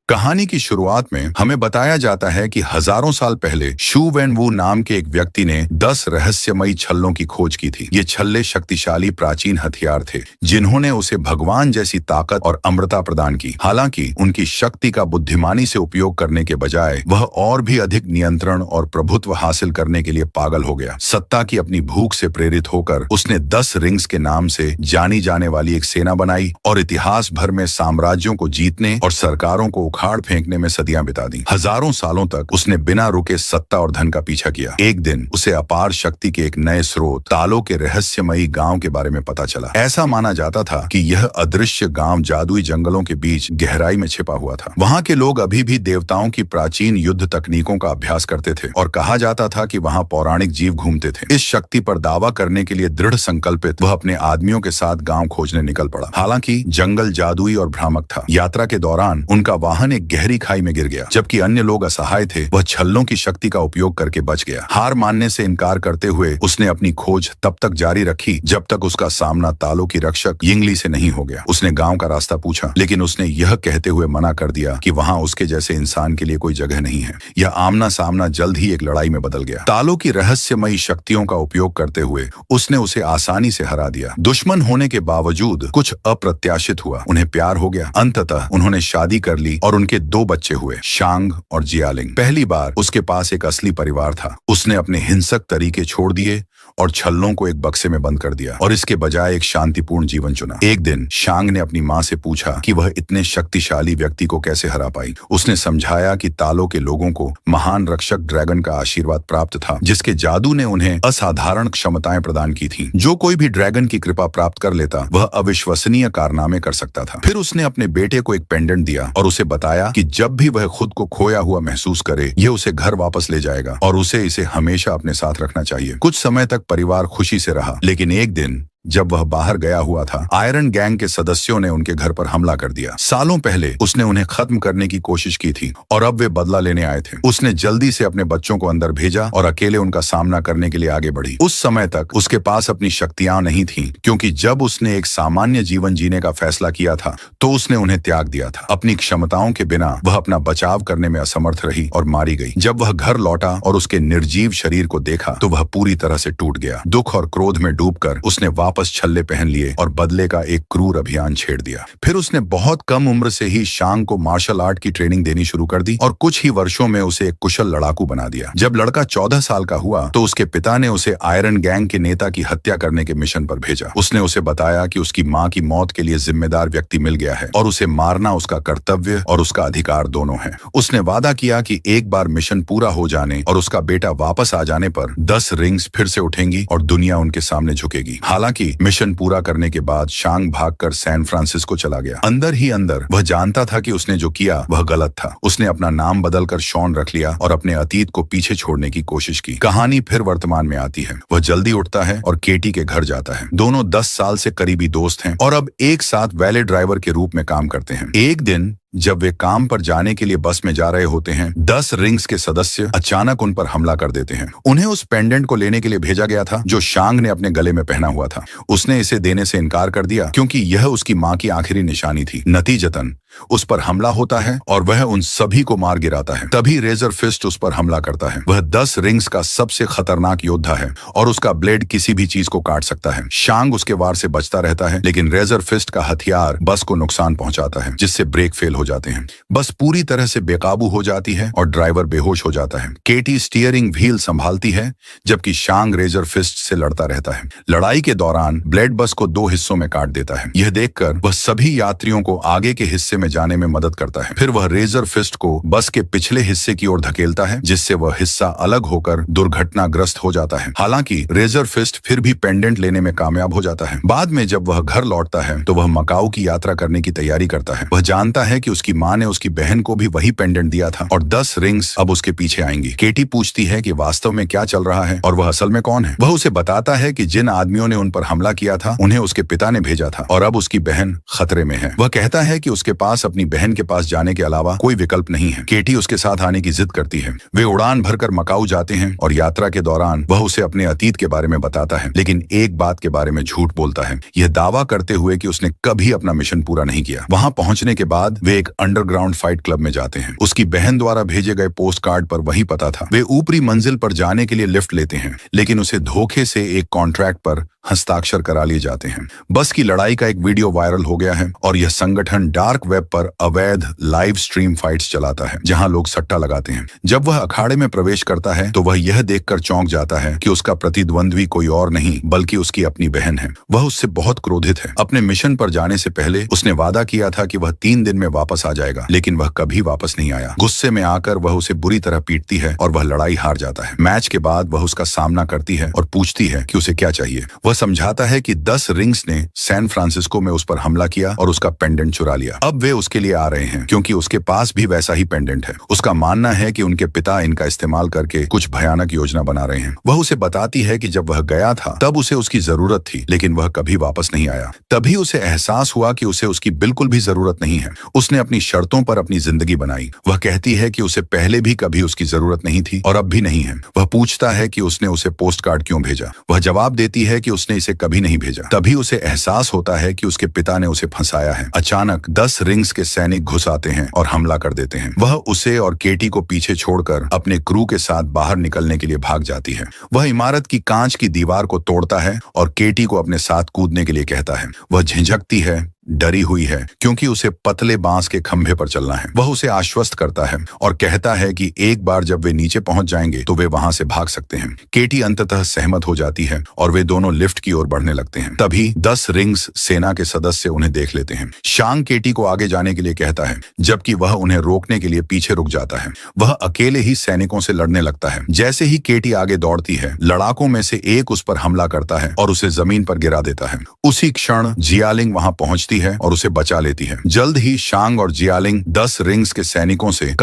कहानी की शुरुआत में हमें बताया जाता है कि हजारों साल पहले शू वेन वू नाम के एक व्यक्ति ने 10 रहस्यमयी छल्लों की खोज की थी। ये छल्ले शक्तिशाली प्राचीन हथियार थे जिन्होंने उसे भगवान जैसी ताकत और अमरता प्रदान की। हालांकि उनकी शक्ति का बुद्धिमानी से उपयोग करने के बजाय वह और भी अधिक नियंत्रण और प्रभुत्व हासिल करने के लिए पागल हो गया। सत्ता की अपनी भूख से प्रेरित होकर उसने 10 रिंग्स के नाम से जानी जाने वाली एक सेना बनाई और इतिहास भर में साम्राज्यों को जीतने और सरकारों को उखाड़ फेंकने में सदियां बिता दी। हजारों सालों तक उसने बिना रुके सत्ता और धन का पीछा किया। एक दिन उसे अपार शक्ति के एक नए स्रोत तालों के रहस्यमयी गांव के बारे में पता चला। ऐसा माना जाता था कि यह अदृश्य गांव जादुई जंगलों के बीच गहराई में छिपा हुआ था। वहां के लोग अभी भी देवताओं की प्राचीन युद्ध तकनीकों का अभ्यास करते थे और कहा जाता था कि वहां पौराणिक जीव घूमते थे। इस शक्ति पर दावा करने के लिए दृढ़ संकल्पित वह अपने आदमियों के साथ गांव खोजने निकल पड़ा। हालांकि जंगल जादुई और भ्रामक था। यात्रा के दौरान उनका वाहन एक गहरी खाई में गिर गया। जबकि अन्य लोग असहाय थे, वह छल्लों की शक्ति का उपयोग करके बच गया। हार मानने से इनकार करते हुए उसने अपनी खोज तब तक जारी रखी जब तक उसका सामना तालों की रक्षक यिंगली से नहीं हो गया। उसने गांव का रास्ता पूछा, लेकिन उसने यह कहते हुए मना कर दिया कि वहां उसके जैसे इंसान के लिए कोई जगह नहीं है। यह आमना सामना जल्द ही एक लड़ाई में बदल गया। तालों की रहस्यमयी शक्तियों का उपयोग करते हुए उसने उसे आसानी से हरा दिया। दुश्मन होने के बावजूद कुछ अप्रत्याशित हुआ। उन्हें प्यार हो गया। अंततः उन्होंने शादी कर ली और उनके 2 बच्चे हुए, शांग और जियालिंग। पहली बार उसके पास एक असली परिवार था। उसने अपने हिंसक तरीके छोड़ दिए और छल्लों को एक बक्से में बंद कर दिया और इसके बजाय एक शांतिपूर्ण जीवन चुना। एक दिन शांग ने अपनी माँ से पूछा कि वह इतने शक्तिशाली व्यक्ति को कैसे हरा पाई। उसने समझाया कि तालों के लोगों को महान रक्षक ड्रैगन का आशीर्वाद प्राप्त था, जिसके जादू ने उन्हें असाधारण क्षमताएं प्रदान की थी। जो कोई भी ड्रैगन की कृपा प्राप्त कर लेता वह अविश्वसनीय कारनामे कर सकता था। फिर उसने अपने बेटे को एक पेंडेंट दिया और उसे बताया कि जब भी वह खुद को खोया हुआ महसूस करे, यह उसे घर वापस ले जाएगा और उसे इसे हमेशा अपने साथ रखना चाहिए। कुछ समय तक परिवार खुशी से रहा, लेकिन एक दिन जब वह बाहर गया हुआ था, आयरन गैंग के सदस्यों ने उनके घर पर हमला कर दिया। सालों पहले उसने उन्हें खत्म करने की कोशिश की थी और अब वे बदला लेने आए थे। उसने जल्दी से अपने बच्चों को अंदर भेजा और अकेले उनका सामना करने के लिए आगे बढ़ी। उस समय तक उसके पास अपनी शक्तियां नहीं थीं, क्योंकि जब उसने एक सामान्य जीवन जीने का फैसला किया था तो उसने उन्हें त्याग दिया था। अपनी क्षमताओं के बिना वह अपना बचाव करने में असमर्थ रही और मारी गई। जब वह घर लौटा और उसके निर्जीव शरीर को देखा तो वह पूरी तरह से टूट गया। दुख और क्रोध में डूबकर उसने वापस छल्ले पहन लिए और बदले का एक क्रूर अभियान छेड़ दिया। फिर उसने बहुत कम उम्र से ही शांग को मार्शल आर्ट की ट्रेनिंग देनी शुरू कर दी और कुछ ही वर्षों में उसे एक कुशल लड़ाकू बना दिया। जब लड़का 14 साल का हुआ तो उसके पिता ने उसे आयरन गैंग के नेता की हत्या करने के मिशन पर भेजा। उसने उसे बताया कि उसकी मां की मौत के लिए जिम्मेदार व्यक्ति मिल गया है और उसे मारना उसका कर्तव्य और उसका अधिकार दोनों है। उसने वादा किया कि एक बार मिशन पूरा हो जाने और उसका बेटा वापस आ जाने पर 10 रिंग्स फिर से उठेंगी और दुनिया उनके सामने झुकेगी। हालांकि मिशन पूरा करने के बाद शांग भागकर सैन फ्रांसिस्को चला गया। अंदर ही अंदर वह जानता था कि उसने जो किया वह गलत था। उसने अपना नाम बदलकर शॉन रख लिया और अपने अतीत को पीछे छोड़ने की कोशिश की। कहानी फिर वर्तमान में आती है। वह जल्दी उठता है और केटी के घर जाता है। दोनों 10 साल से करीबी दोस्त हैं और अब एक साथ वैले ड्राइवर के रूप में काम करते हैं। एक दिन जब वे काम पर जाने के लिए बस में जा रहे होते हैं, 10 रिंग्स के सदस्य अचानक उन पर हमला कर देते हैं। उन्हें उस पेंडेंट को लेने के लिए भेजा गया था जो शांग ने अपने गले में पहना हुआ था। उसने इसे देने से इनकार कर दिया क्योंकि यह उसकी मां की आखिरी निशानी थी। नतीजतन उस पर हमला होता है और वह उन सभी को मार गिराता है। तभी रेजर फिस्ट उस पर हमला करता है। वह 10 रिंग्स का सबसे खतरनाक योद्धा है और उसका ब्लेड किसी भी चीज को काट सकता है। शांग उसके वार से बचता रहता है, लेकिन रेजर फिस्ट का हथियार बस को नुकसान पहुंचाता है, जिससे ब्रेक फेल हो जाते हैं। बस पूरी तरह से बेकाबू हो जाती है और ड्राइवर बेहोश हो जाता है। केटी स्टीयरिंग व्हील संभालती है जबकि शांग रेजर फिस्ट से लड़ता रहता है। लड़ाई के दौरान ब्लेड बस को 2 हिस्सों में काट देता है। यह देखकर वह सभी यात्रियों को आगे के हिस्से में जाने में मदद करता है। फिर वह रेजर फिस्ट को बस के पिछले हिस्से की ओर धकेलता है, जिससे वह हिस्सा अलग होकर दुर्घटनाग्रस्त हो जाता है। हालांकि रेजर फिस्ट फिर भी पेंडेंट लेने में कामयाब हो जाता है। बाद में जब वह घर लौटता है तो वह मकाऊ की यात्रा करने की तैयारी करता है। वह जानता है कि उसकी मां ने उसकी बहन को भी वही पेंडेंट दिया था और 10 रिंग्स अब उसके पीछे आएंगी। केटी पूछती है कि वास्तव में क्या चल रहा है और वह असल में कौन है। वह उसे बताता है कि जिन आदमियों ने उन पर हमला किया था उन्हें उसके पिता ने भेजा था और अब उसकी बहन खतरे में है। वह कहता है कि उसके पास पास अपनी बहन के पास जाने के अलावा कोई विकल्प नहीं है। केटी उसके साथ आने की जिद करती है। वे उड़ान भरकर मकाऊ जाते हैं और यात्रा के दौरान वह उसे अपने अतीत के बारे में बताता है, लेकिन एक बात के बारे में झूठ बोलता है, यह दावा करते हुए कि उसने कभी अपना मिशन पूरा नहीं किया। वहां पहुंचने के बाद वे एक अंडरग्राउंड फाइट क्लब में जाते हैं। उसकी बहन द्वारा भेजे गए पोस्ट कार्ड पर वही पता था। वे ऊपरी मंजिल पर जाने के लिए लिफ्ट लेते हैं, लेकिन उसे धोखे से एक कॉन्ट्रैक्ट पर हस्ताक्षर करा लिए जाते हैं। बस की लड़ाई का एक वीडियो वायरल हो गया है और यह संगठन डार्क वेब पर अवैध लाइव स्ट्रीम फाइट्स चलाता है, जहां लोग सट्टा लगाते हैं। जब वह अखाड़े में प्रवेश करता है तो वह यह देखकर चौंक जाता है कि उसका प्रतिद्वंद्वी कोई और नहीं बल्कि उसकी अपनी बहन है। वह उससे बहुत क्रोधित है। अपने मिशन पर जाने से पहले उसने वादा किया था कि वह 3 दिन में वापस आ जाएगा, लेकिन वह कभी वापस नहीं आया। गुस्से में आकर वह उसे बुरी तरह पीटती है और वह लड़ाई हार जाता है। मैच के बाद वह उसका सामना करती है और पूछती है कि उसे क्या चाहिए। वह समझाता है कि 10 रिंग्स ने सैन फ्रांसिस्को में उस पर हमला किया और उसका पेंडेंट चुरा लिया। अब वे उसके लिए आ रहे हैं क्योंकि उसके पास भी वैसा ही पेंडेंट है। उसका मानना है कि उनके पिता इनका इस्तेमाल करके कुछ भयानक योजना बना रहे हैं। वह उसे बताती है कि जब वह गया था तब उसे उसकी जरूरत थी, लेकिन वह कभी वापस नहीं आया। तभी उसे एहसास हुआ कि उसे उसकी बिल्कुल भी जरूरत नहीं है। उसने अपनी शर्तों पर अपनी जिंदगी बनाई। वह कहती है कि उसे पहले भी कभी उसकी जरूरत नहीं थी और अब भी नहीं है। वह पूछता है कि उसने उसे पोस्ट कार्ड क्यों भेजा। वह जवाब देती है कि उसने इसे कभी नहीं भेजा। तभी उसे एहसास होता है कि उसके पिता ने उसे फंसाया है। अचानक 10 रिंग्स के सैनिक घुस आते हैं और हमला कर देते हैं। वह उसे और केटी को पीछे छोड़कर अपने क्रू के साथ बाहर निकलने के लिए भाग जाती है। वह इमारत की कांच की दीवार को तोड़ता है और केटी को अपने साथ कूदने के लिए कहता है। वह झिझकती है, डरी हुई है, क्योंकि उसे पतले बांस के खंभे पर चलना है। वह उसे आश्वस्त करता है और कहता है कि एक बार जब वे नीचे पहुंच जाएंगे तो वे वहां से भाग सकते हैं। केटी अंततः सहमत हो जाती है और वे दोनों लिफ्ट की ओर बढ़ने लगते हैं। तभी 10 रिंग्स सेना के सदस्य उन्हें देख लेते हैं। शांग केटी को आगे जाने के लिए कहता है, जबकि वह उन्हें रोकने के लिए पीछे रुक जाता है। वह अकेले ही सैनिकों से लड़ने लगता है। जैसे ही केटी आगे दौड़ती है, लड़ाकों में से एक उस पर हमला करता है और उसे जमीन पर गिरा देता है। उसी क्षण जियालिंग वहां पहुंचती है और उसे बचा लेती है। जल्द ही शांग और जियालिंग 10 रिंग्स के सैनिकों से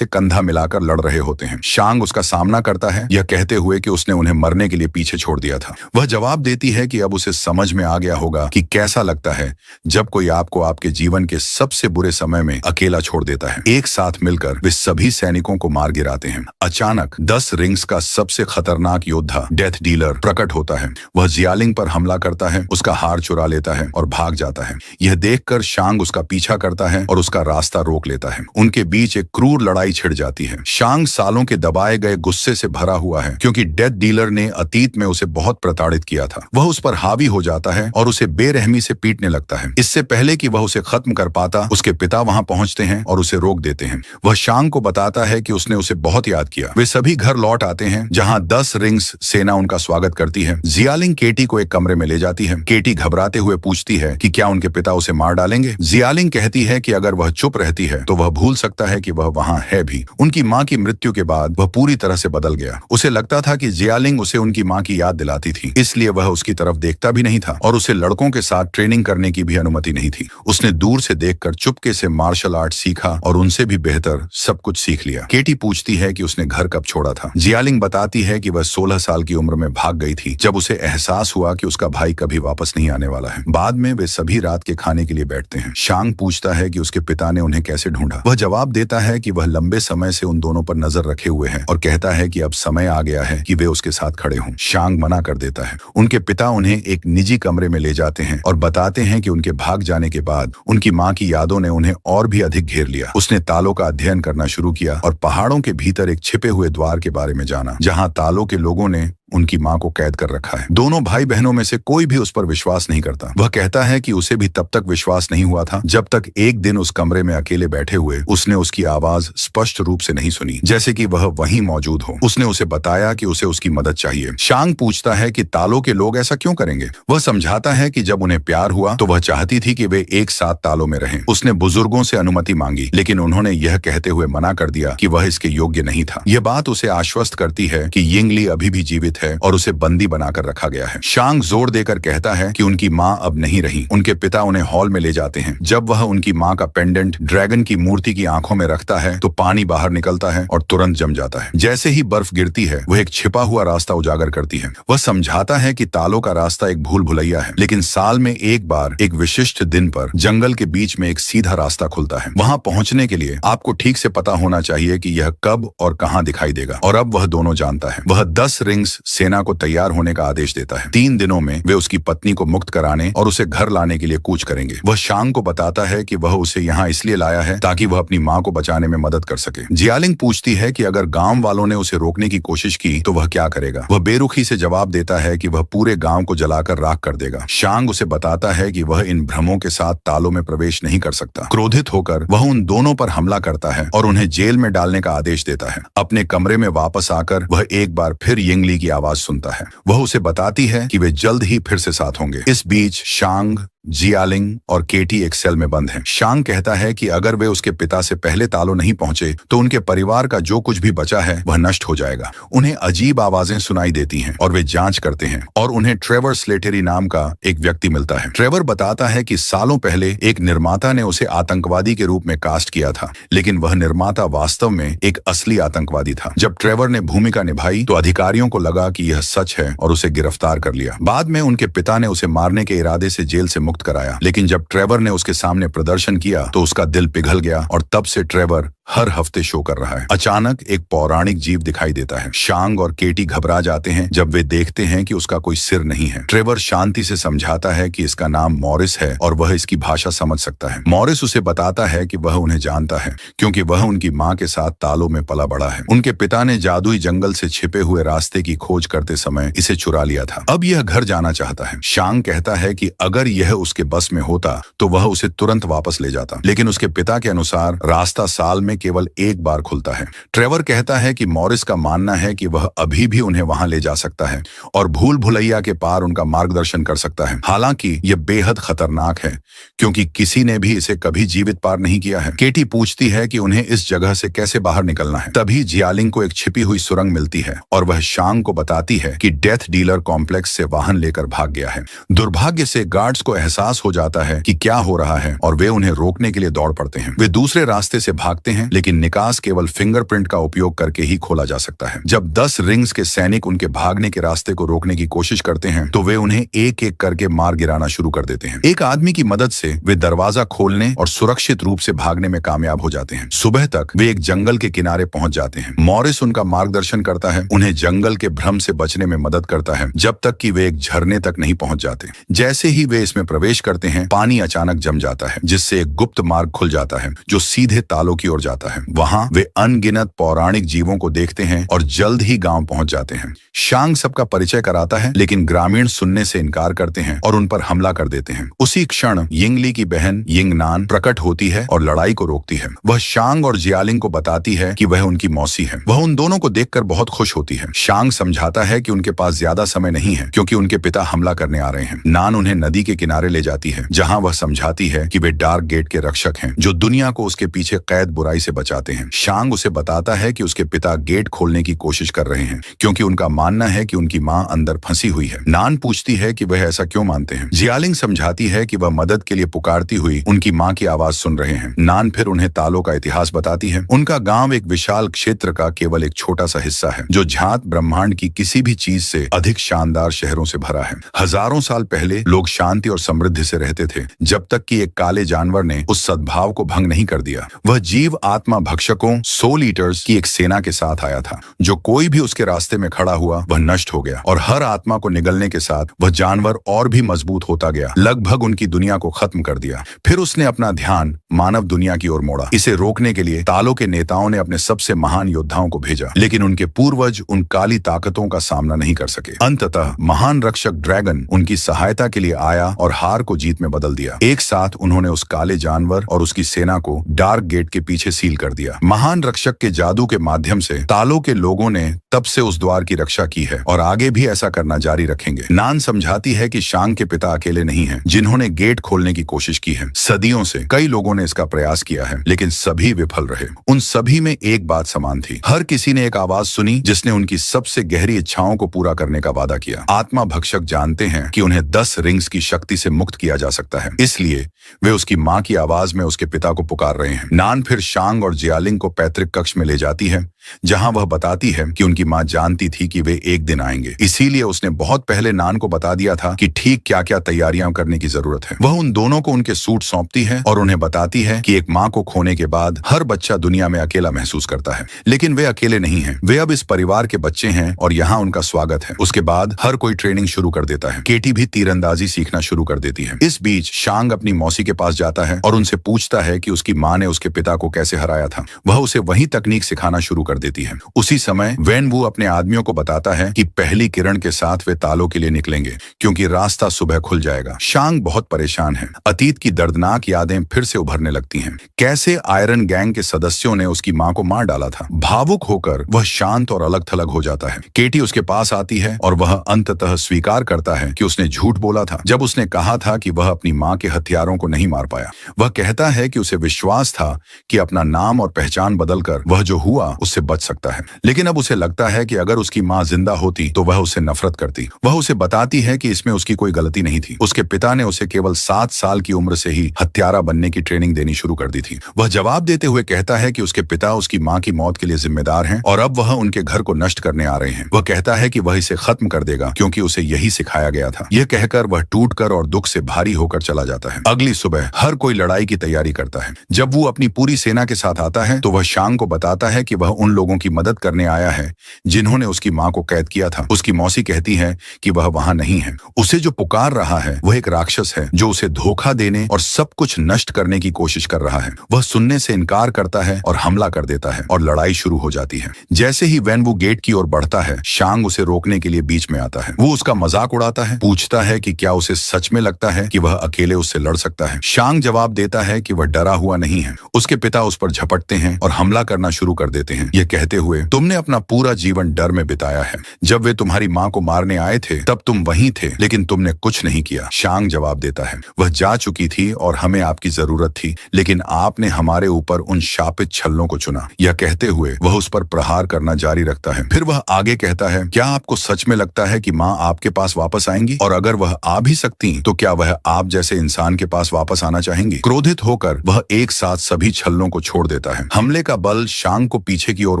कंधा मिलाकर लड़ रहे होते हैं। शांग उसका सामना करता है, यह कहते हुए कि उसने उन्हें मरने के लिए पीछे छोड़ दिया था। वह जवाब देती है कि अब उसे समझ में आ गया होगा कि कैसा लगता है जब कोई आपको आपके जीवन के सबसे बुरे समय में अकेला छोड़ देता है। एक साथ मिलकर वे सभी सैनिकों को मार गिराते हैं। अचानक 10 रिंग्स का सबसे खतरनाक योद्धा डेथ डीलर प्रकट होता है। वह जियालिंग पर हमला करता है, उसका हार चुरा लेता है और भाग जाता है। यह देखकर शांग उसका पीछा करता है और उसका रास्ता रोक लेता है। उनके बीच एक क्रूर लड़ाई छिड़ जाती है। शांग सालों के दबाए गए गुस्से से भरा हुआ है, क्योंकि डेथ डीलर ने अतीत में उसे बहुत प्रताड़ित किया था। वह उस पर हावी हो जाता है और उसे बेरहमी से पीटने लगता है। इससे पहले कि वह उसे खत्म कर पाता, उसके पिता वहां पहुंचते हैं और उसे रोक देते हैं। वह शांग को बताता है कि उसने उसे बहुत याद किया। वे सभी घर लौट आते हैं, जहां 10 रिंग्स सेना उनका स्वागत करती है। जियालिंग केटी को एक कमरे में ले जाती है। केटी घबराते हुए पूछती है कि क्या उनके पिता उसे मार डालेंगे। जियालिंग कहती है कि अगर वह चुप रहती है तो वह भूल सकता है कि वह वहां है भी। उनकी मां की मृत्यु के बाद वह पूरी तरह से बदल गया। उसे लगता था कि जियालिंग उसे उनकी मां की याद दिलाती थी, इसलिए वह उसकी तरफ देखता भी नहीं था और उसे लड़कों के साथ ट्रेनिंग करने की भी अनुमति नहीं थी। उसने दूर से देखकर चुपके से मार्शल आर्ट सीखा और उनसे भी बेहतर सब कुछ सीख लिया। केटी पूछती है कि उसने घर कब छोड़ा था। जियालिंग बताती है कि वह 16 साल की उम्र में भाग गई थी, जब उसे एहसास हुआ कि उसका भाई कभी वापस नहीं आने वाला है। बाद में वे सभी रात के खाने के लिए बैठते हैं। शांग पूछता है कि उसके पिता ने उन्हें कैसे ढूंढा। वह जवाब देता है कि वह लंबे समय से उन दोनों पर नजर रखे हुए हैं और कहता है कि अब समय आ गया है कि वे उसके साथ खड़े हों। शांग मना कर देता है। उनके पिता उन्हें एक निजी कमरे में ले जाते हैं और बताते हैं कि उनके भाग जाने के बाद उनकी मां की यादों ने उन्हें और भी अधिक घेर लिया। उसने तालों का अध्ययन करना शुरू किया और पहाड़ों के भीतर एक छिपे हुए द्वार के बारे में जाना, जहां तालों के लोगों ने उनकी मां को कैद कर रखा है। दोनों भाई बहनों में से कोई भी उस पर विश्वास नहीं करता। वह कहता है कि उसे भी तब तक विश्वास नहीं हुआ था जब तक एक दिन उस कमरे में अकेले बैठे हुए उसने उसकी आवाज स्पष्ट रूप से नहीं सुनी, जैसे कि वह वहीं मौजूद हो। उसने उसे बताया कि उसे उसकी मदद चाहिए। शांग पूछता है कि तालों के लोग ऐसा क्यों करेंगे। वह समझाता है कि जब उन्हें प्यार हुआ तो वह चाहती थी कि वे एक साथ तालों में रहें। उसने बुजुर्गों से अनुमति मांगी, लेकिन उन्होंने यह कहते हुए मना कर दिया कि वह इसके योग्य नहीं था। यह बात उसे आश्वस्त करती है कि यिंगली अभी भी जीवित जीवित है और उसे बंदी बनाकर रखा गया है। शांग जोर देकर कहता है कि उनकी माँ अब नहीं रही। उनके पिता उन्हें हॉल में ले जाते हैं। जब वह उनकी माँ का पेंडेंट ड्रैगन की मूर्ति की आंखों में रखता है तो पानी बाहर निकलता है और तुरंत जम जाता है। जैसे ही बर्फ गिरती है वह एक छिपा हुआ रास्ता उजागर करती है। वह समझाता है कि तालों का रास्ता एक भूल भुलैया है, लेकिन साल में एक बार एक विशिष्ट दिन पर जंगल के बीच में एक सीधा रास्ता खुलता है। वहां पहुंचने के लिए आपको ठीक से पता होना चाहिए कि यह कब और कहां दिखाई देगा, और अब वह दोनों जानता है। वह 10 रिंग्स सेना को तैयार होने का आदेश देता है। 3 दिनों में वे उसकी पत्नी को मुक्त कराने और उसे घर लाने के लिए कूच करेंगे। वह शांग को बताता है कि वह उसे यहाँ इसलिए लाया है ताकि वह अपनी माँ को बचाने में मदद कर सके। जियालिंग पूछती है कि अगर गांव वालों ने उसे रोकने की कोशिश की तो वह क्या करेगा। वह बेरुखी से जवाब देता है कि वह पूरे गांव को जलाकर राख कर देगा। शांग उसे बताता है कि वह इन भ्रमों के साथ तालों में प्रवेश नहीं कर सकता। क्रोधित होकर वह उन दोनों पर हमला करता है और उन्हें जेल में डालने का आदेश देता है। अपने कमरे में वापस आकर वह एक बार फिर यिंगली की आवाज सुनता है। वह उसे बताती है कि वे जल्द ही फिर से साथ होंगे। इस बीच शांग, जियालिंग और केटी एक सेल में बंद हैं। शांग कहता है कि अगर वे उसके पिता से पहले तालों नहीं पहुंचे तो उनके परिवार का जो कुछ भी बचा है वह नष्ट हो जाएगा। उन्हें अजीब आवाजें सुनाई देती हैं और वे जांच करते हैं और उन्हें ट्रेवर स्लेटरी नाम का एक व्यक्ति मिलता है। ट्रेवर बताता है कि सालों पहले एक निर्माता ने उसे आतंकवादी के रूप में कास्ट किया था, लेकिन वह निर्माता वास्तव में एक असली आतंकवादी था। जब ट्रेवर ने भूमिका निभाई तो अधिकारियों को लगा कि यह सच है और उसे गिरफ्तार कर लिया। बाद में उनके पिता ने उसे मारने के इरादे से जेल से कराया, लेकिन जब ट्रेवर ने उसके सामने प्रदर्शन किया तो उसका दिल पिघल गया और तब से ट्रेवर हर हफ्ते शो कर रहा है। अचानक एक पौराणिक जीव दिखाई देता है। शांग और केटी घबरा जाते हैं जब वे देखते हैं कि उसका कोई सिर नहीं है। ट्रेवर शांति से समझाता है कि इसका नाम मॉरिस है और वह इसकी भाषा समझ सकता है। मॉरिस उसे बताता है कि वह उन्हें जानता है क्योंकि वह उनकी माँ के साथ तालों में पला बड़ा है। उनके पिता ने जादुई जंगल से छिपे हुए रास्ते की खोज करते समय इसे चुरा लिया था। अब यह घर जाना चाहता है। शांग कहता है कि अगर यह उसके बस में होता तो वह उसे तुरंत वापस ले जाता, लेकिन उसके पिता के अनुसार रास्ता साल में केवल एक बार खुलता है। ट्रेवर कहता है कि मॉरिस का मानना है कि वह अभी भी उन्हें वहां ले जा सकता है और भूल भुलैया के पार उनका मार्गदर्शन कर सकता है। हालांकि यह बेहद खतरनाक है क्योंकि किसी ने भी इसे कभी जीवित पार नहीं किया है। केटी पूछती है कि उन्हें इस जगह से कैसे बाहर निकलना है। तभी जियालिंग को एक छिपी हुई सुरंग मिलती है और वह शांग को बताती है कि डेथ डीलर कॉम्प्लेक्स से वाहन लेकर भाग गया है। दुर्भाग्य से गार्ड्स को एहसास हो जाता है कि क्या हो रहा है और वे उन्हें रोकने के लिए दौड़ पड़ते हैं। वे दूसरे रास्ते से भागते हैं, लेकिन निकास केवल फिंगरप्रिंट का उपयोग करके ही खोला जा सकता है। जब 10 रिंग्स के सैनिक उनके भागने के रास्ते को रोकने की कोशिश करते हैं तो वे उन्हें एक एक करके मार गिराना शुरू कर देते हैं। एक आदमी की मदद से वे दरवाजा खोलने और सुरक्षित रूप से भागने में कामयाब हो जाते हैं। सुबह तक वे एक जंगल के किनारे पहुंच जाते हैं। मॉरिस उनका मार्गदर्शन करता है, उन्हें जंगल के भ्रम से बचने में मदद करता है जब तक कि वे एक झरने तक नहीं पहुंच जाते। जैसे ही वे इसमें प्रवेश करते हैं पानी अचानक जम जाता है, जिससे एक गुप्त मार्ग खुल जाता है जो सीधे तालों की ओर जाता है। वहां वे अनगिनत पौराणिक जीवों को देखते हैं और जल्द ही गांव पहुंच जाते हैं। शांग सबका परिचय कराता है, लेकिन ग्रामीण सुनने से इनकार करते हैं और उन पर हमला कर देते हैं। उसी क्षण यिंगली की बहन यिंगनान प्रकट होती है और लड़ाई को रोकती है। वह शांग और जियालिंग को बताती है कि वह उनकी मौसी है। वह उन दोनों को देखकर बहुत खुश होती है। शांग समझाता है कि उनके पास ज्यादा समय नहीं है क्योंकि उनके पिता हमला करने आ रहे हैं। नान उन्हें नदी के किनारे ले जाती है, जहां वह समझाती है कि वे डार्क गेट के रक्षक हैं जो दुनिया को उसके पीछे कैद बुराई से बचाते हैं। शांग उसे बताता है कि उसके पिता गेट खोलने की कोशिश कर रहे हैं क्योंकि उनका मानना है कि उनकी मां अंदर फंसी हुई है। नान पूछती है कि वह ऐसा क्यों मानते हैं। जियालिंग समझाती है कि वह मदद के लिए पुकारती हुई उनकी मां की आवाज सुन रहे हैं। नान फिर उन्हें तालों का इतिहास बताती है। उनका गांव एक विशाल क्षेत्र का केवल एक छोटा सा हिस्सा है जो झात ब्रह्मांड की किसी भी चीज से अधिक शानदार शहरों से भरा है। हजारों साल पहले लोग शांति और समृद्धि से रहते थे जब तक कि एक काले जानवर ने उस सद्भाव को भंग नहीं कर दिया। वह जीव आत्मा भक्षकों सोल ईटर्स की एक सेना के साथ आया था। जो कोई भी उसके रास्ते में खड़ा हुआ वह नष्ट हो गया और हर आत्मा को निगलने के साथ वह जानवर और भी मजबूत होता गया, लगभग उनकी दुनिया को खत्म कर दिया। फिर उसने अपना ध्यान मानव दुनिया की ओर मोड़ा। इसे रोकने के लिए तालों के नेताओं ने अपने सबसे महान योद्धाओं को भेजा, लेकिन उनके पूर्वज उन काली ताकतों का सामना नहीं कर सके। अंततः महान रक्षक ड्रैगन उनकी सहायता के लिए आया और हार को जीत में बदल दिया। एक साथ उन्होंने उस काले जानवर और उसकी सेना को डार्क गेट के पीछे सील कर दिया। महान रक्षक के जादू के माध्यम से तालों के लोगों ने तब से उस द्वार की रक्षा की है और आगे भी ऐसा करना जारी रखेंगे। नान समझाती है कि शांग के पिता अकेले नहीं हैं, जिन्होंने गेट खोलने की कोशिश की है। सदियों से कई लोगों ने इसका प्रयास किया है, लेकिन सभी विफल रहे। उन सभी में एक बात समान थी, हर किसी ने एक आवाज सुनी जिसने उनकी सबसे गहरी इच्छाओं को पूरा करने का वादा किया। आत्मा भक्षक जानते हैं कि उन्हें 10 रिंग्स की शक्ति से मुक्त किया जा सकता है, इसलिए वे उसकी माँ की आवाज में उसके पिता को पुकार रहे हैं। नान फिर शांग और जियालिंग को पैतृक कक्ष में ले जाती है, जहां वह बताती है कि उनकी माँ जानती थी कि वे एक दिन आएंगे, इसीलिए उसने बहुत पहले नान को बता दिया था कि ठीक क्या क्या तैयारियां करने की जरूरत है। वह उन दोनों को उनके सूट सौंपती है और उन्हें बताती है कि एक माँ को खोने के बाद हर बच्चा दुनिया में अकेला महसूस करता है, लेकिन वे अकेले नहीं हैं। वे अब इस परिवार के बच्चे हैं और यहाँ उनका स्वागत है। उसके बाद हर कोई ट्रेनिंग शुरू कर देता है। केटी भी तीरंदाजी सीखना शुरू कर देती है। इस बीच शांग अपनी मौसी के पास जाता है और उनसे पूछता है कि उसकी माँ ने उसके पिता को कैसे हराया था। वह उसे वही तकनीक सिखाना शुरू कर देती है। उसी समय वैन वू अपने आदमियों को बताता है कि पहली किरण के साथ वे तालों के लिए निकलेंगे, क्योंकि रास्ता सुबह खुल जाएगा। शांग बहुत परेशान है। अतीत की दर्दनाक यादें फिर से उभरने लगती हैं। कैसे आयरन गैंग के सदस्यों ने उसकी माँ को मार डाला था। भावुक होकर वह शांत और अलग थलग हो जाता है। केटी उसके पास आती है और वह अंततः स्वीकार करता है कि उसने झूठ बोला था जब उसने कहा था कि वह अपनी माँ के हथियारों को नहीं मार पाया। वह कहता है कि उसे विश्वास था कि अपना नाम और पहचान बदलकर वह जो हुआ उससे बच सकता है, लेकिन अब उसे लगता है कि अगर उसकी माँ जिंदा होती तो वह उससे नफरत करती। वह उसे बताती है कि इसमें उसकी कोई गलती नहीं थी। उसके पिता ने उसे केवल 7 साल की उम्र से ही हत्यारा बनने की ट्रेनिंग देनी शुरू कर दी थी। वह जवाब देते हुए कहता है कि उसके पिता उसकी माँ की मौत के लिए जिम्मेदार हैं और अब वह उनके घर को नष्ट करने आ रहे हैं। वह कहता है कि वह इसे खत्म कर देगा क्योंकि उसे यही सिखाया गया था। यह कहकर वह टूटकर और दुख से भारी होकर चला जाता है। अगली सुबह हर कोई लड़ाई की तैयारी करता है। जब वो अपनी पूरी सेना के साथ आता है तो वह शांग को बताता है कि वह उन लोगों की मदद करने आया है जिन्होंने उसकी माँ को कैद किया था। उसकी मौसी कहती है कि वह वहां नहीं है। उसे जो पुकार रहा है वह एक राक्षस है जो उसे धोखा देने और सब कुछ नष्ट करने की कोशिश कर रहा है। वह सुनने से इनकार करता है और हमला कर देता है और लड़ाई शुरू हो जाती है। जैसे ही वैन वो गेट की ओर बढ़ता है, शांग उसे रोकने के लिए बीच में आता है। वो उसका मजाक उड़ाता है, पूछता है कि क्या उसे सच में लगता है कि वह अकेले उससे लड़ सकता है। शांग जवाब देता है कि वह डरा हुआ नहीं है। उसके पिता उस पर झपटते हैं और हमला करना शुरू कर देते हैं, ये कहते हुए तुमने अपना पूरा जीवन डर में बिताया है। जब वे तुम्हारी माँ को मारने आए थे तब तुम वहीं थे, लेकिन तुमने कुछ नहीं किया। शांग जवाब देता है, वह जा चुकी थी और हमें आपकी जरूरत थी, लेकिन आपने हमारे ऊपर उन शापित छल्लों को चुना। यह कहते हुए वह उस पर प्रहार करना जारी रखता है। फिर वह आगे कहता है, क्या आपको सच में लगता है कि माँ आपके पास वापस आएंगी? और अगर वह आ भी सकती तो क्या वह आप जैसे इंसान के पास वापस आना चाहेंगी? क्रोधित होकर वह एक साथ सभी छल्लों को छोड़ देता है। हमले का बल शांग को पीछे की ओर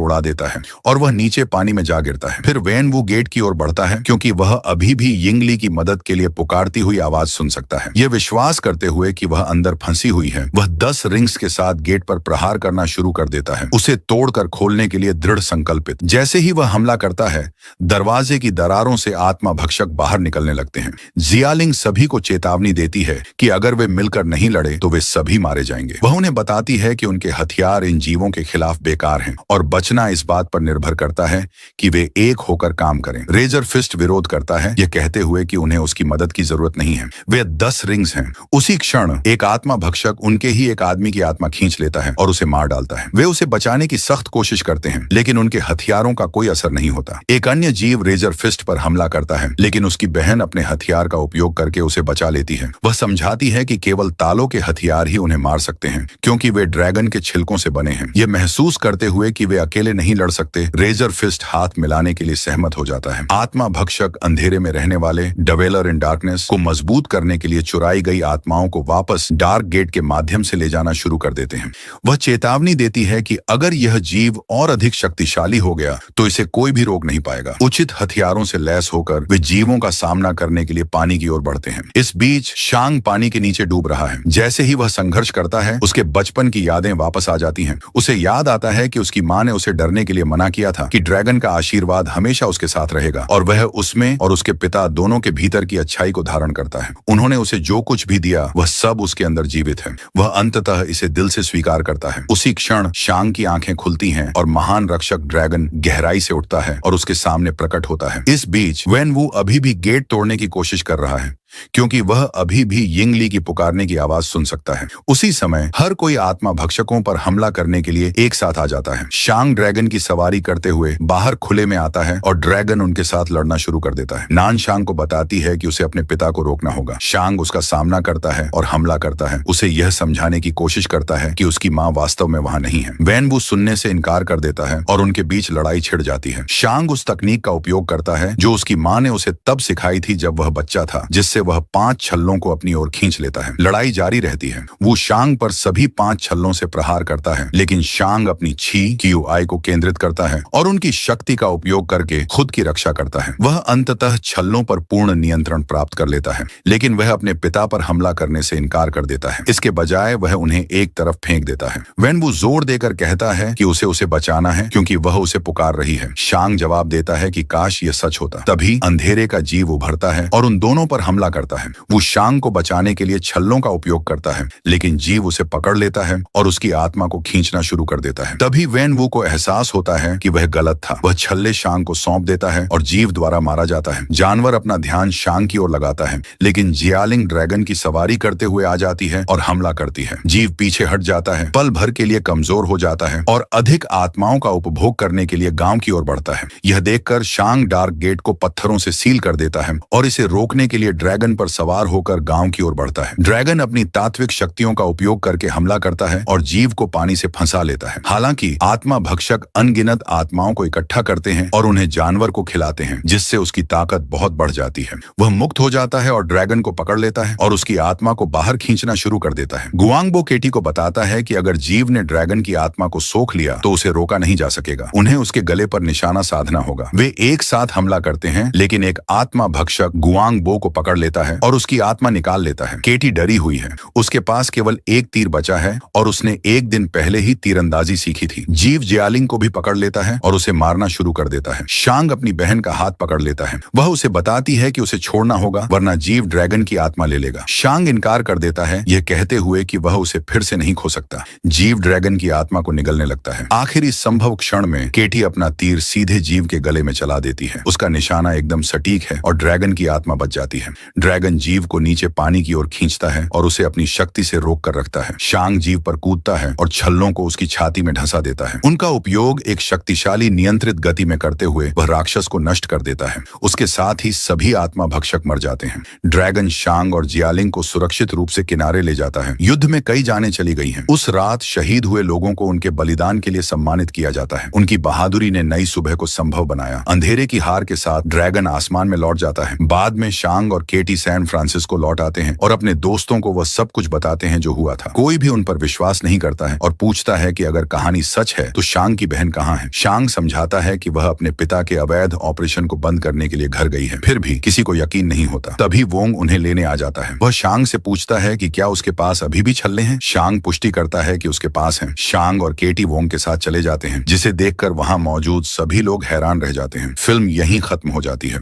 उड़ा देता है और वह नीचे पानी में जा गिरता है। फिर वैन वो गेट की ओर बढ़ता है क्योंकि वह अभी भी यिंगली की मदद के लिए पुकारती हुई आवाज सुन सकता है। यह विश्वास करते हुए कि वह अंदर फंसी हुई है, वह 10 रिंग्स के साथ गेट पर प्रहार करना शुरू कर देता है, उसे तोड़कर खोलने के लिए दृढ़ संकल्पित। जैसे ही वह हमला करता है, दरवाजे की दरारों से आत्मा भक्षक बाहर निकलने लगते हैं। जियालिंग सभी को चेतावनी देती है कि अगर वे मिलकर नहीं लड़े तो वे सभी मारे जाएंगे। वह उन्हें बताती है कि उनके हथियार इन जीवों के खिलाफ बेकार हैं और बचना इस बात पर निर्भर करता है कि वे एक होकर काम करें। रेजर फिस्ट विरोध करता है, यह कहते हुए कि उन्हें उसकी मदद की जरूरत नहीं है। वे 10 रिंग्स हैं। उसी क्षण एक आत्मा भक्षक उनके ही एक आदमी की आत्मा खींच लेता है और उसे मार डालता है। वे उसे बचाने की सख्त कोशिश करते हैं, लेकिन उनके हथियारों का कोई असर नहीं होता। एक अन्य जीव रेजर फिस्ट पर हमला करता है, लेकिन उसकी बहन अपने हथियार का उपयोग करके उसे बचा लेती है। वह समझाती है कि केवल तालों के हथियार ही उन्हें मार सकते हैं, क्योंकि वे ड्रैगन के छिलकों से बने हैं। यह महसूस करते हुए कि वे अकेले नहीं लड़ सकते, रेजर फिस्ट हाथ मिलाने के लिए सहमत हो जाता है। आत्मा भक्षक अंधेरे में रहने वाले डवेलर इन डार्कनेस को मजबूत करने के लिए चुराई गई आत्माओं को वापस डार्क गेट के माध्यम से ले जाना शुरू कर देते हैं। वह चेतावनी देती है कि अगर यह जीव और अधिक शक्तिशाली हो गया तो इसे कोई भी रोक नहीं पाएगा। उचित हथियारों से लैस होकर वे जीवों का सामना करने के लिए पानी की ओर बढ़ते हैं। इस बीच शांग पानी के नीचे डूब रहा है। जैसे ही वह संघर्ष करता है, उसके बचपन की यादें वापस आ जाती हैं। उसे याद आता है कि उसकी माँ ने उसे डरने के लिए मना किया था कि ड्रैगन का आशीर्वाद हमेशा उसके साथ रहेगा और वह उसमें और उसके पिता दोनों के भीतर की अच्छाई को धारण करता है। उन्होंने उसे जो कुछ भी दिया वह सब उसके अंदर जीवित है। वह अंततः इसे दिल से स्वीकार करता है। उसी क्षण शांग की आंखें खुलती हैं और महान रक्षक ड्रैगन गहराई से उठता है और उसके सामने प्रकट होता है। इस बीच वैन वू अभी भी गेट तोड़ने की कोशिश कर रहा है, क्योंकि वह अभी भी यिंगली की पुकारने की आवाज सुन सकता है। उसी समय हर कोई आत्मा भक्षकों पर हमला करने के लिए एक साथ आ जाता है। शांग ड्रैगन की सवारी करते हुए बाहर खुले में आता है और ड्रैगन उनके साथ लड़ना शुरू कर देता है। नान शांग को बताती है कि उसे अपने पिता को रोकना होगा। शांग उसका सामना करता है और हमला करता है। उसे यह समझाने की कोशिश करता है कि उसकी माँ वास्तव में वहां नहीं है। वैन वू सुनने से इनकार कर देता है और उनके बीच लड़ाई छिड़ जाती है। शांग उस तकनीक का उपयोग करता है जो उसकी माँ ने उसे तब सिखाई थी जब वह बच्चा था, जिससे वह 5 छल्लों को अपनी ओर खींच लेता है। लड़ाई जारी रहती है। वो शांग पर सभी 5 छल्लों से प्रहार करता है, लेकिन शांग अपनी छी क्यूआई को केंद्रित करता है और उनकी शक्ति का उपयोग करके खुद की रक्षा करता है। वह अंततः छल्लों पर पूर्ण नियंत्रण प्राप्त कर लेता है, लेकिन वह अपने पिता पर हमला करने से इनकार कर देता है। इसके बजाय वह उन्हें एक तरफ फेंक देता है। वैन वू जोर देकर कहता है कि उसे बचाना है क्योंकि वह उसे पुकार रही है। शांग जवाब देता है कि काश ये सच होता। तभी अंधेरे का जीव उभरता है और उन दोनों पर हमला करता है। वो शांग को बचाने के लिए छल्लों का उपयोग करता है, लेकिन जीव उसे पकड़ लेता है और उसकी आत्मा को खींचना शुरू कर देता है। तभी वैन वू को एहसास होता है कि वह गलत था। वह छल्ले शांग को सौंप देता है और जीव द्वारा मारा जाता है। जानवर अपना ध्यान शांग की ओर लगाता है, लेकिन जियालिंग ड्रैगन की सवारी करते हुए आ जाती है और हमला करती है। जीव पीछे हट जाता है, पल भर के लिए कमजोर हो जाता है और अधिक आत्माओं का उपभोग करने के लिए गांव की ओर बढ़ता है। यह देखकर शांग डार्क गेट को पत्थरों से सील कर देता है और इसे रोकने के लिए ड्रैगन पर सवार होकर गांव की ओर बढ़ता है। ड्रैगन अपनी तात्विक शक्तियों का उपयोग करके हमला करता है और जीव को पानी से फंसा लेता है। हालांकि आत्मा भक्षक अनगिनत आत्माओं को इकट्ठा करते हैं और उन्हें जानवर को खिलाते हैं, जिससे उसकी ताकत बहुत बढ़ जाती है। वह मुक्त हो जाता है और ड्रैगन को पकड़ लेता है और उसकी आत्मा को बाहर खींचना शुरू कर देता है। गुआंगबो केटी को बताता है कि अगर जीव ने ड्रैगन की आत्मा को सोख लिया तो उसे रोका नहीं जा सकेगा। उन्हें उसके गले पर निशाना साधना होगा। वे एक साथ हमला करते हैं, लेकिन एक आत्मा भक्षक गुआंगबो को पकड़ लेता है और उसकी आत्मा निकाल लेता है। केटी डरी हुई है। उसके पास केवल एक तीर बचा है और उसने एक दिन पहले ही तीरंदाजी सीखी थी। जीव जियालिंग को भी पकड़ लेता है और उसे मारना शुरू कर देता है। शांग अपनी बहन का हाथ पकड़ लेता है। वह उसे बताती है कि उसे छोड़ना होगा, वरना जीव ड्रैगन की आत्मा ले लेगा। शांग इनकार कर देता है, यह कहते हुए कि वह उसे फिर से नहीं खो सकता। जीव ड्रैगन की आत्मा को निगलने लगता है। आखिरी संभव क्षण में केटी अपना तीर सीधे जीव के गले में चला देती है। उसका निशाना एकदम सटीक है और ड्रैगन की आत्मा बच जाती है। ड्रैगन जीव को नीचे पानी की ओर खींचता है और उसे अपनी शक्ति से रोक कर रखता है। शांग जीव पर कूदता है और छल्लों को उसकी छाती में ढसा देता है। उनका उपयोग एक शक्तिशाली नियंत्रित गति में करते हुए वह राक्षस को नष्ट कर देता है। उसके साथ ही सभी आत्मा भक्षक मर जाते हैं। ड्रैगन शांग और जियालिंग को सुरक्षित रूप से किनारे ले जाता है। युद्ध में कई जानें चली गई हैं। उस रात शहीद हुए लोगों को उनके बलिदान के लिए सम्मानित किया जाता है। उनकी बहादुरी ने नई सुबह को संभव बनाया। अंधेरे की हार के साथ ड्रैगन आसमान में लौट जाता है। बाद में शांग और केटी सैन फ्रांसिस्को लौट आते हैं और अपने दोस्तों को वह सब कुछ बताते हैं जो हुआ था। कोई भी उन पर विश्वास नहीं करता है और पूछता है कि अगर कहानी सच है तो शांग की बहन कहाँ है। शांग समझाता है कि वह अपने पिता के अवैध ऑपरेशन को बंद करने के लिए घर गई है। फिर भी किसी को यकीन नहीं होता। तभी वोंग उन्हें लेने आ जाता है। वह शांग से पूछता है कि क्या उसके पास अभी भी छल्ले हैं। शांग पुष्टि करता है कि उसके पास हैं। शांग और केटी वोंग के साथ चले जाते हैं, जिसे देखकर वहां मौजूद सभी लोग हैरान रह जाते हैं। फिल्म यहीं खत्म हो जाती है।